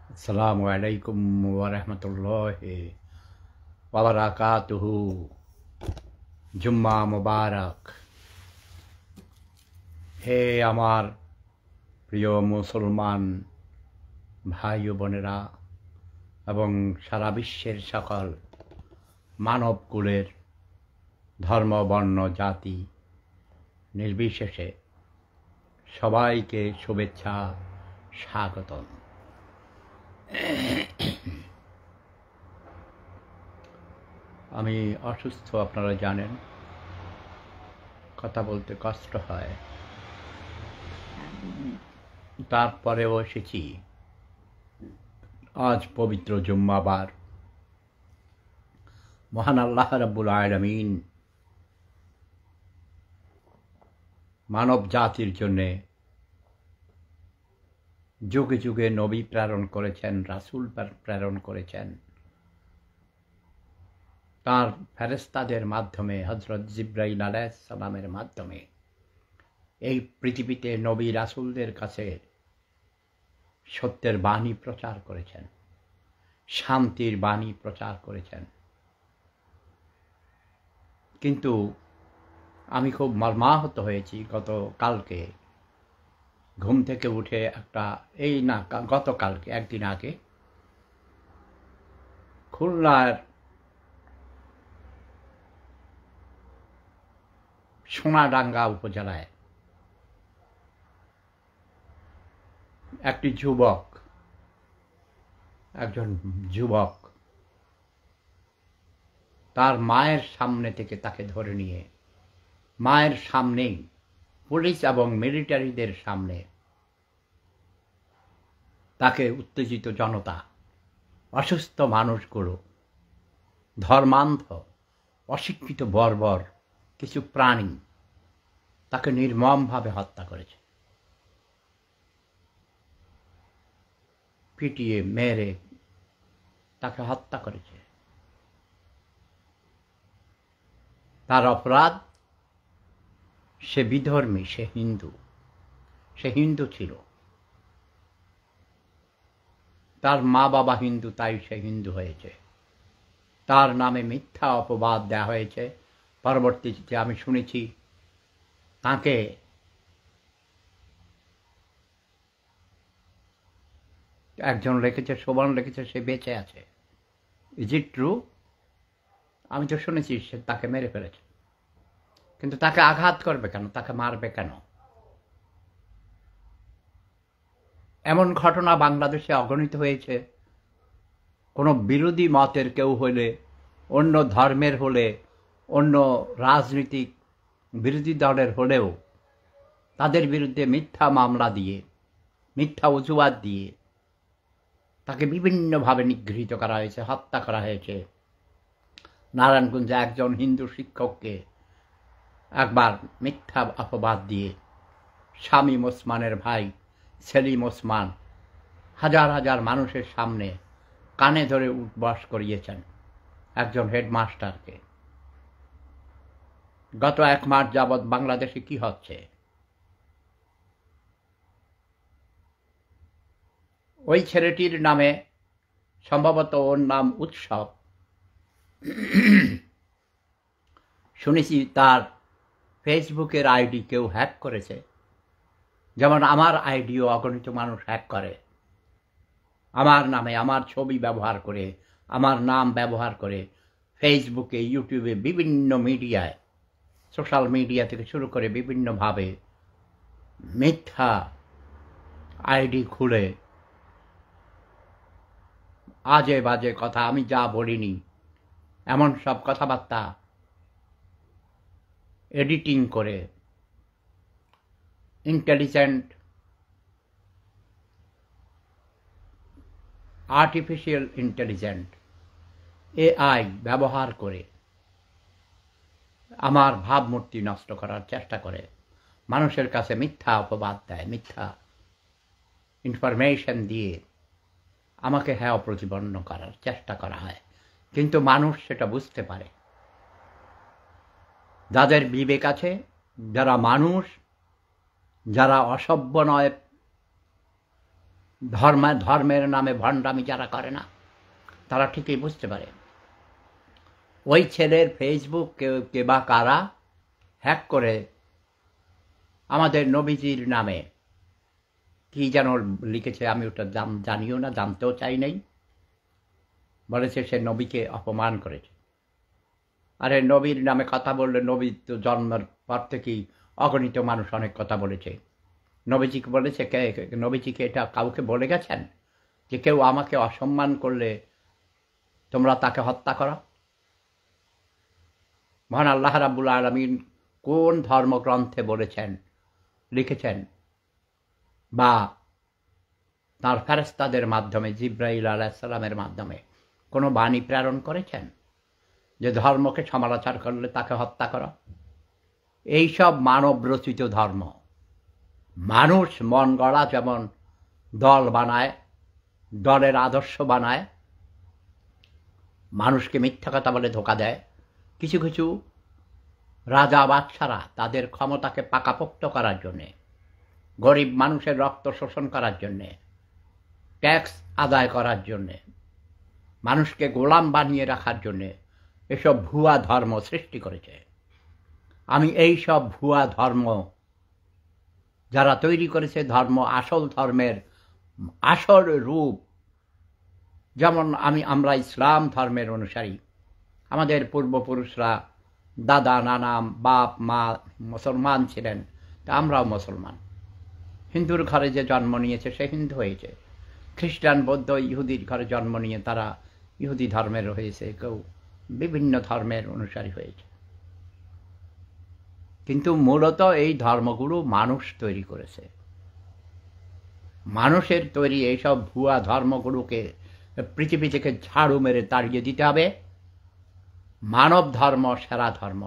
আসসালামু আলাইকুম ওয়া রাহমাতুল্লাহি ওয়া বারাকাতুহু। জুম্মা মুবারক। হে আমার প্রিয় মুসলমান ভাই ও বোনেরা এবং সারা বিশ্বের সকল মানবকুলের ধর্ম বর্ণ জাতি নির্বিশেষে সবাইকে শুভেচ্ছা, স্বাগতম। আমি অসুস্থ, আপনারা জানেন, কথা বলতে কষ্ট হয়, তারপরেও এসেছি। আজ পবিত্র জুম্মাবার। মহান আল্লাহ রাব্বুল আলামিন মানব জাতির জন্যে যুগে যুগে নবী প্রেরণ করেছেন, রাসূল প্রেরণ করেছেন। তার ফেরেশতাদের মাধ্যমে, হযরত জিবরাইল আলাইহিস সালামের মাধ্যমে এই পৃথিবীতে নবী রাসূলদের কাছে সত্যের বাণী প্রচার করেছেন, শান্তির বাণী প্রচার করেছেন। কিন্তু আমি খুব মর্মাহত হয়েছি গতকালকে ঘুম থেকে উঠে গতকালকে একদিন আগে খুলনার সোনাডাঙ্গা উপজেলায় একজন যুবক তার মায়ের সামনে থেকে তাকে ধরে নিয়ে, মায়ের সামনেই পুলিশ এবং মিলিটারিদের সামনে তাকে উত্তেজিত জনতা, অসুস্থ মানুষগুলো, ধর্মান্ধ অশিক্ষিত বর্বর কিছু প্রাণী তাকে নির্মমভাবে হত্যা করেছে, পিটিয়ে মেরে তাকে হত্যা করেছে। তার অপরাধ, সে বিধর্মী, সে হিন্দু ছিল। তার মা বাবা হিন্দু, তাই সে হিন্দু হয়েছে। তার নামে মিথ্যা অপবাদ দেওয়া হয়েছে। পরবর্তীতে আমি শুনেছি তাকে একজন লিখেছে, শোভন লিখেছে, সে বেঁচে আছে। Is it true? আমি তো শুনেছি সে তাকে মেরে ফেলেছে। কিন্তু তাকে আঘাত করবে কেন? তাকে মারবে কেন? এমন ঘটনা বাংলাদেশে অগণিত হয়েছে। কোনো বিরোধী মতের কেউ হলে, অন্য ধর্মের হলে, অন্য রাজনৈতিক বিরোধী দলের হলেও তাদের বিরুদ্ধে মিথ্যা মামলা দিয়ে, মিথ্যা অজুহাত দিয়ে তাকে বিভিন্নভাবে নিগৃহীত করা হয়েছে, হত্যা করা হয়েছে। নারায়ণগঞ্জে একজন হিন্দু শিক্ষককে একবার মিথ্যা অপবাদ দিয়ে শামীম ওসমানের ভাই সেলিম ওসমান হাজার হাজার মানুষের সামনে কানে ধরে উঠবস করিয়েছেন একজন হেডমাস্টারকে। গত 1 মাস যাবৎ বাংলাদেশে কি হচ্ছে? ওই ছেলেটির নামে, সম্ভবত ওর নাম উৎসব, শুনেছি তার ফেসবুকের আইডি কেউ হ্যাক করেছে। যেমন আমার আইডিও অগণিত মানুষ হ্যাক করে, আমার নামে, আমার ছবি ব্যবহার করে, আমার নাম ব্যবহার করে ফেসবুকে, ইউটিউবে, বিভিন্ন মিডিয়ায়, সোশ্যাল মিডিয়া থেকে শুরু করে বিভিন্নভাবে মিথ্যা আইডি খুলে আজে বাজে কথা, আমি যা বলিনি এমন সব কথাবার্তা এডিটিং করে ইন্টেলিজেন্ট আর্টিফিশিয়াল ইন্টেলিজেন্ট এআই ব্যবহার করে আমার ভাবমূর্তি নষ্ট করার চেষ্টা করে, মানুষের কাছে মিথ্যা অপবাদ দেয়, মিথ্যা ইনফরমেশন দিয়ে আমাকে হেয় প্রতিপন্ন করার চেষ্টা করা হয়। কিন্তু মানুষ সেটা বুঝতে পারে। যাদের বিবেক আছে, যারা মানুষ, যারা অসভ্য নয়, ধর্মের নামে ভণ্ডামি যারা করে না তারা ঠিকই বুঝতে পারে ওই ছেলের ফেসবুক কে বা কারা হ্যাক করে আমাদের নবীজির নামে কি যেন লিখেছে, আমি ওটা জানিও না, জানতেও চাই নাই। বলেছে সে নবীকে অপমান করেছে। আরে নবীর নামে কথা বললে, নবী তো জন্মের পর থেকেই অগণিত মানুষ অনেক কথা বলেছে। নবীজিকে বলেছে, নবীজিকে এটা কাউকে বলে গেছেন যে কেউ আমাকে অসম্মান করলে তোমরা তাকে হত্যা করো? মহান আল্লাহ রাব্বুল আলামিন কোন ধর্মগ্রন্থে বলেছেন, লিখেছেন, বা তার ফেরেশতাদের মাধ্যমে জিবরাইল আলাইহিস সালামের মাধ্যমে কোনো বাণী প্রেরণ করেছেন যে ধর্মকে সমালোচনা করলে তাকে হত্যা করো? এইসব মানবরচিত ধর্ম। মানুষ মন গড়া যেমন দল বানায়, দলের আদর্শ বানায়, মানুষকে মিথ্যা কথা বলে ধোঁকা দেয়, কিছু কিছু রাজা বাদশারা তাদের ক্ষমতাকে পাকাপোক্ত করার জন্যে, গরিব মানুষের রক্ত শোষণ করার জন্যে, ট্যাক্স আদায় করার জন্যে, মানুষকে গোলাম বানিয়ে রাখার জন্যে এসব ভুয়া ধর্ম সৃষ্টি করেছে। আমি এই সব ভুয়া ধর্ম যারা তৈরি করেছে, আসল ধর্মের আসল রূপ, যেমন আমরা ইসলাম ধর্মের অনুসারী, আমাদের পূর্বপুরুষরা দাদা নানা বাপ মা মুসলমান ছিলেন, তা আমরাও মুসলমান। হিন্দুর ঘরে যে জন্ম নিয়েছে সে হিন্দু হয়েছে, খ্রিস্টান বৌদ্ধ ইহুদির ঘরে জন্ম নিয়ে তারা ইহুদি ধর্মের হয়েছে, কেউ বিভিন্ন ধর্মের অনুসারী হয়েছে। কিন্তু মূলত এই ধর্মগুলো মানুষ তৈরি করেছে। মানুষের তৈরি এইসব ভুয়া ধর্মগুলোকে পৃথিবী থেকে ঝাড়ু মেরে তাড়িয়ে দিতে হবে। মানব ধর্ম সেরা ধর্ম।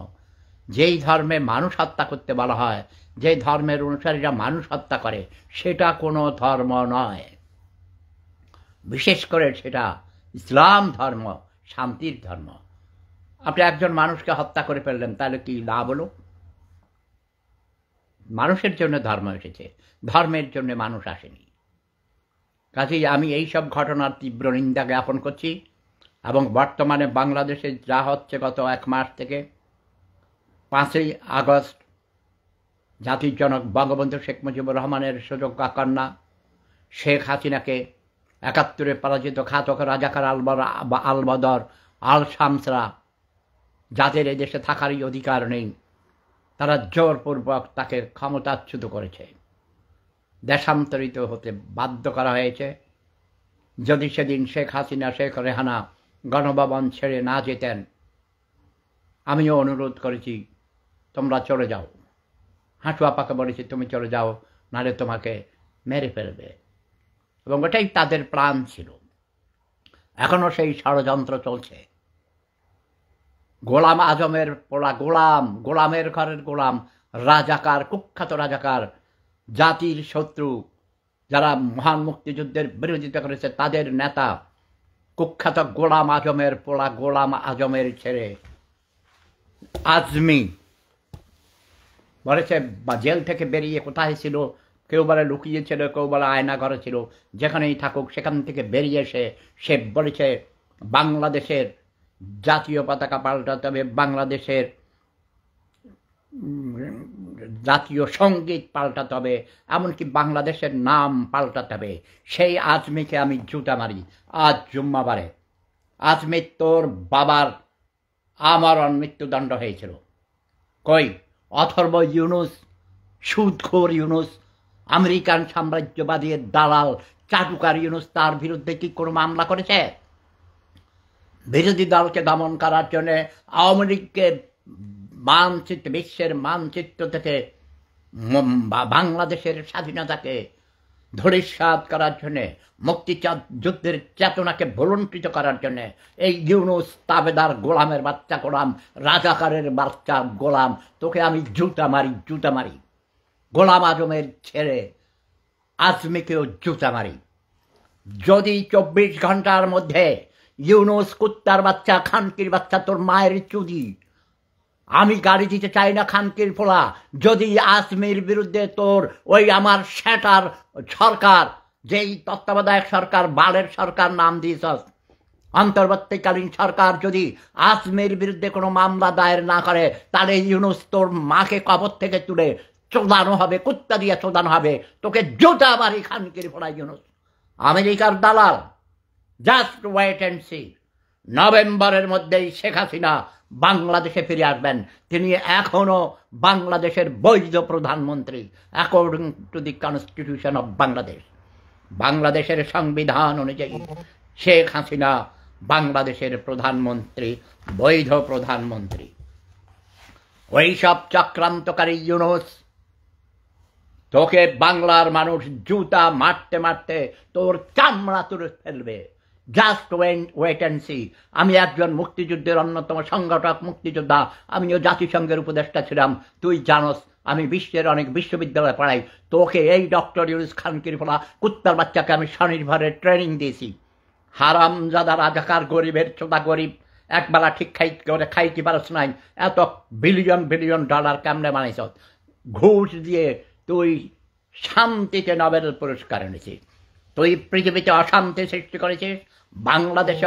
যেই ধর্মে মানুষ হত্যা করতে বলা হয়, যে ধর্মের অনুসারীরা মানুষ হত্যা করে, সেটা কোনো ধর্ম নয়। বিশেষ করে সেটা ইসলাম ধর্ম, শান্তির ধর্ম। আপনি একজন মানুষকে হত্যা করে ফেললেন, তাহলে কি লাভ হলো? মানুষের জন্য ধর্ম এসেছে, ধর্মের জন্য মানুষ আসেনি। কাজেই আমি এই সব ঘটনার তীব্র নিন্দা জ্ঞাপন করছি। এবং বর্তমানে বাংলাদেশে যা হচ্ছে, গত 1 মাস থেকে 5ই আগস্ট জাতির জনক বঙ্গবন্ধু শেখ মুজিবুর রহমানের সুযোগ্য কন্যা শেখ হাসিনাকে 71-এ পরাজিত ঘাতক রাজাকার আলবদর আল শামসরা, যাদের এদেশে থাকারই অধিকার নেই, তারা জোরপূর্বক তাকে ক্ষমতাচ্যুত করেছে, দেশান্তরিত হতে বাধ্য করা হয়েছে। যদি সেদিন শেখ হাসিনা, শেখ রেহানা গণভবন ছেড়ে না যেতেন, আমিও অনুরোধ করেছি তোমরা চলে যাও। হাঁটু আপাকে বলেছি তুমি চলে যাও, নাহলে তোমাকে মেরে ফেলবে। এবং ওটাই তাদের প্ল্যান ছিল। এখনও সেই ষড়যন্ত্র চলছে। গোলাম আজমের পোলা গোলামের ঘরের গোলাম, রাজাকার, কুখ্যাত রাজাকার, জাতির শত্রু, যারা মহান মুক্তিযুদ্ধের বিরোধিতা করেছে তাদের নেতা, কুখ্যাত গোলাম আজমের পোলা, গোলাম আজমের ছেলে আজমি বলেছে, বা জেল থেকে বেরিয়ে কোথায় ছিল, কেউ বলে লুকিয়েছিল, কেউ বলে আয়না ঘরে ছিল, যেখানেই থাকুক সেখান থেকে বেরিয়ে সে বলেছে বাংলাদেশের জাতীয় পতাকা পাল্টাতে হবে, বাংলাদেশের জাতীয় সঙ্গীত পাল্টাতে হবে, এমনকি বাংলাদেশের নাম পাল্টাতে হবে। সেই আজমিকে আমি জুতা মারি। আজ জুম্মাবারে আজমি, তোর বাবার আমরণ মৃত্যুদণ্ড হয়েছিল। কই অথর্ব ইউনুস, সুদখোর ইউনুস, আমেরিকান সাম্রাজ্যবাদীর দালাল চাটুকার ইউনুস, তার বিরুদ্ধে কি কোনো মামলা করেছে? বিরোধী দলকে দমন করার জন্য আওয়ামী লীগকে বিশ্বের মানচিত্র থেকে বাংলাদেশের স্বাধীনতাকে ধূলিসাৎ করার জন্যে, মুক্তিযুদ্ধের চেতনাকে ভুলুণ্ঠিত করার জন্যে এই ইউনুস তাবেদার গোলামের বাচ্চা গোলাম, রাজাকারের বাচ্চা গোলাম, তোকে আমি জুতা মারি। গোলাম আজমের ছেলে আজমিকেও জুতা মারি। যদি 24 ঘন্টার মধ্যে ইউনুস কুত্তার বাচ্চা, খানকির বাচ্চা, তোর মায়ের চুদি, আমি গাড়ি দিতে চাই না খানকির ফোলা, যদি আজমির বিরুদ্ধে তোর ওই আমার সেটার সরকার যেই তত্ত্বাবধায়ক সরকার বালের সরকার নাম দিয়েছস, অন্তর্বর্তীকালীন সরকার যদি আজমির বিরুদ্ধে কোনো মামলা দায়ের না করে, তাহলে ইউনূস তোর মাকে কবর থেকে তুলে চোদানো হবে, কুত্তা দিয়ে চোদানো হবে, তোকে জুতা বাড়ি খানকির ফোড়ায় ইউনূস। আমেরিকার দালাল, জাস্ট ওয়েট অ্যান্ড সি। নভেম্বরের মধ্যেই শেখ হাসিনা বাংলাদেশে ফিরে আসবেন। তিনি এখনো বাংলাদেশের বৈধ প্রধানমন্ত্রী according to the constitution of Bangladesh. বাংলাদেশের সংবিধান অনুযায়ী শেখ হাসিনা বাংলাদেশের প্রধানমন্ত্রী, বৈধ প্রধানমন্ত্রী। ওই সব চক্রান্তকারী ইউনূস, তোকে বাংলার মানুষ জুতা মারতে মারতে তোর চামড়া তুলে ফেলবে। Just wait and see. আমি একজন মুক্তিযুদ্ধের অন্যতম সংগঠক, মুক্তিযোদ্ধা। আমিও জাতিসংঘের উপদেষ্টা ছিলাম। তুই জানোস আমি বিশ্বের অনেক বিশ্ববিদ্যালয়ে পড়াই। তোকে এই ডক্টর ইউনূস খানকির ফোলা কুত্তার বাচ্চাকে আমি স্বনির্ভরের ট্রেনিং দিয়েছি। হারামজাদা রাজাকার, গরিবের চোদা গরিব, একবেলা ঠিক খাইতে পারস নাই, এত বিলিয়ন বিলিয়ন ডলার কেমনে বানাইছ? ঘুষ দিয়ে তুই শান্তিতে নোবেল পুরস্কার এনেছিস। তুই পৃথিবীতে অশান্তি সৃষ্টি করেছিস, বাংলাদেশে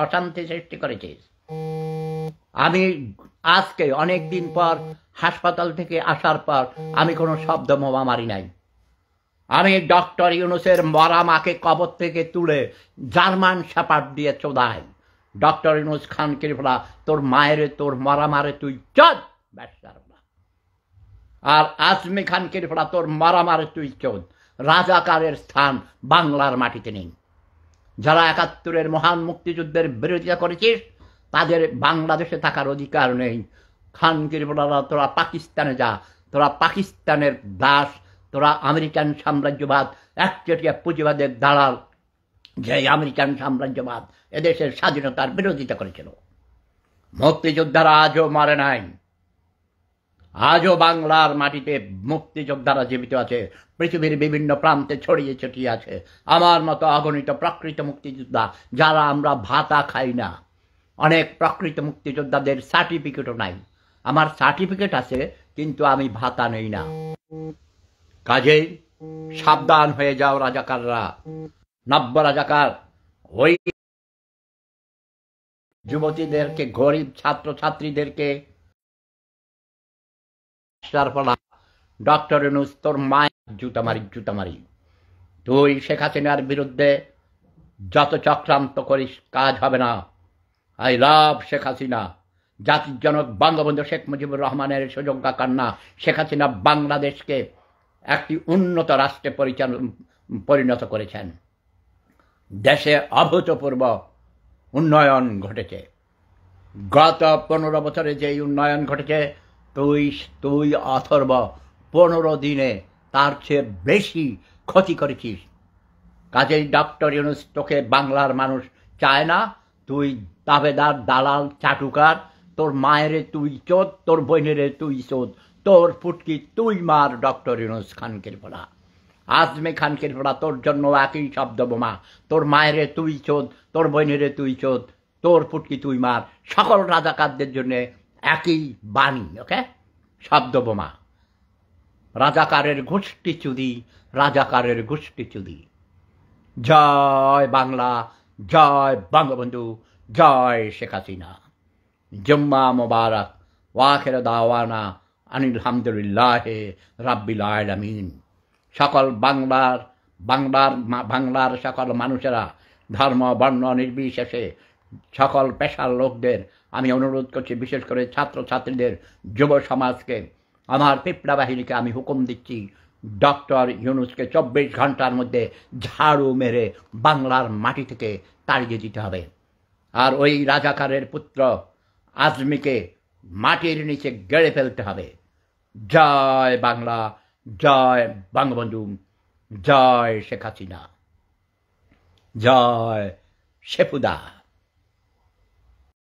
অশান্তি সৃষ্টি করেছিস। আমি আজকে অনেক দিন পর হাসপাতাল থেকে আসার পর আমি কোনো শব্দ বোমা মারি নাই। আমি ডক্টর ইউনূসের মরা মাকে কবর থেকে তুলে জার্মান শেপার্ড দিয়ে চোদাই। ডক্টর ইউনূস খানকির ফোলা তোর মায়ের, তোর মরা মারে তুই চোদ ব্যবসার। আর আজমি খানকির ফোলা তোর মরা মারে তুই চোদ। রাজাকারের স্থান বাংলার মাটিতে নেই। যারা ৭১-এর মহান মুক্তিযুদ্ধের বিরোধিতা করেছিস তাদের বাংলাদেশে থাকার অধিকার নেই। খানকির ফোলারা তোরা পাকিস্তানে যা, তোরা পাকিস্তানের দাস, তোরা আমেরিকান সাম্রাজ্যবাদ, একচেটিয়া পুঁজিবাদের দালাল। যে আমেরিকান সাম্রাজ্যবাদ এদেশের স্বাধীনতার বিরোধিতা করেছিল। মুক্তিযোদ্ধারা আজও মরে নাই, আজও বাংলার মাটিতে মুক্তিযোদ্ধারা জীবিত আছে, পৃথিবীর বিভিন্ন প্রান্তে ছড়িয়ে ছিটিয়ে আছে। আমার মতো অগণিত প্রকৃত মুক্তিযোদ্ধা, যারা আমরা ভাতা খাই না। অনেক প্রকৃত মুক্তিযোদ্ধাদের সার্টিফিকেটও নাই। আমার সার্টিফিকেট আছে কিন্তু আমি ভাতা নেই না। কাজেই সাবধান হয়ে যাও রাজাকাররা, নব্য রাজাকার। ওই যুবতীদেরকে, গরিব ছাত্রছাত্রীদেরকে ডক্টর ইউনূস তোর মায়ের জুতা মারি। তুই শেখ হাসিনার বিরুদ্ধে যত চক্রান্ত করিস কাজ হবে না। I love Sheikh Hasina. জাতির জনক বঙ্গবন্ধু শেখ মুজিবুর রহমানের সুযোগ্য কন্যা শেখ হাসিনা বাংলাদেশকে একটি উন্নত রাষ্ট্রে পরিণত করেছেন। দেশে অভূতপূর্ব উন্নয়ন ঘটেছে। গত 15 বছরে যেই উন্নয়ন ঘটেছে, তুই অথর্ব 15 দিনে তার চেয়ে বেশি ক্ষতি করেছিস। কাজেই ডক্টর ইউনূস তোকে বাংলার মানুষ চায় না। তুই দাবেদার, দালাল, চাটুকার। তোর মায়েরে তুই চোদ, তোর বোনেরে তুই চোদ, তোর ফুটকি তুই মার। ডক্টর ইউনূস খানকির ফোলা, আজমি খানকির ফোলা, তোর জন্য একই শব্দ বোমা। তোর মায়েরে তুই চোদ, তোর বোনেরে তুই চোদ, তোর ফুটকি তুই মার। সকল রাজাকারদের জন্য একই বাণী। ওকে, শব্দ বোমা। রাজাকারের গোষ্ঠী চুদি, রাজাকারের গোষ্ঠী চুদি। জয় বাংলা, জয় বঙ্গবন্ধু, জয় শেখ হাসিনা। জুম্মা মোবারক, ওয়াখির দাওয়ানা আলহামদুলিল্লাহ রাব্বিল আলামিন। সকল বাংলার সকল মানুষেরা, ধর্ম বর্ণ নির্বিশেষে সকল পেশার লোকদের আমি অনুরোধ করছি, বিশেষ করে ছাত্রছাত্রীদের, যুব সমাজকে, আমার পিপড়া বাহিনীকে আমি হুকুম দিচ্ছি, ডক্টর ইউনূসকে 24 ঘন্টার মধ্যে ঝাড়ু মেরে বাংলার মাটি থেকে তাড়িয়ে দিতে হবে। আর ওই রাজাকারের পুত্র আজমিকে মাটির নিচে গেড়ে ফেলতে হবে। জয় বাংলা, জয় বঙ্গবন্ধু, জয় শেখ হাসিনা, জয় শেফুদা।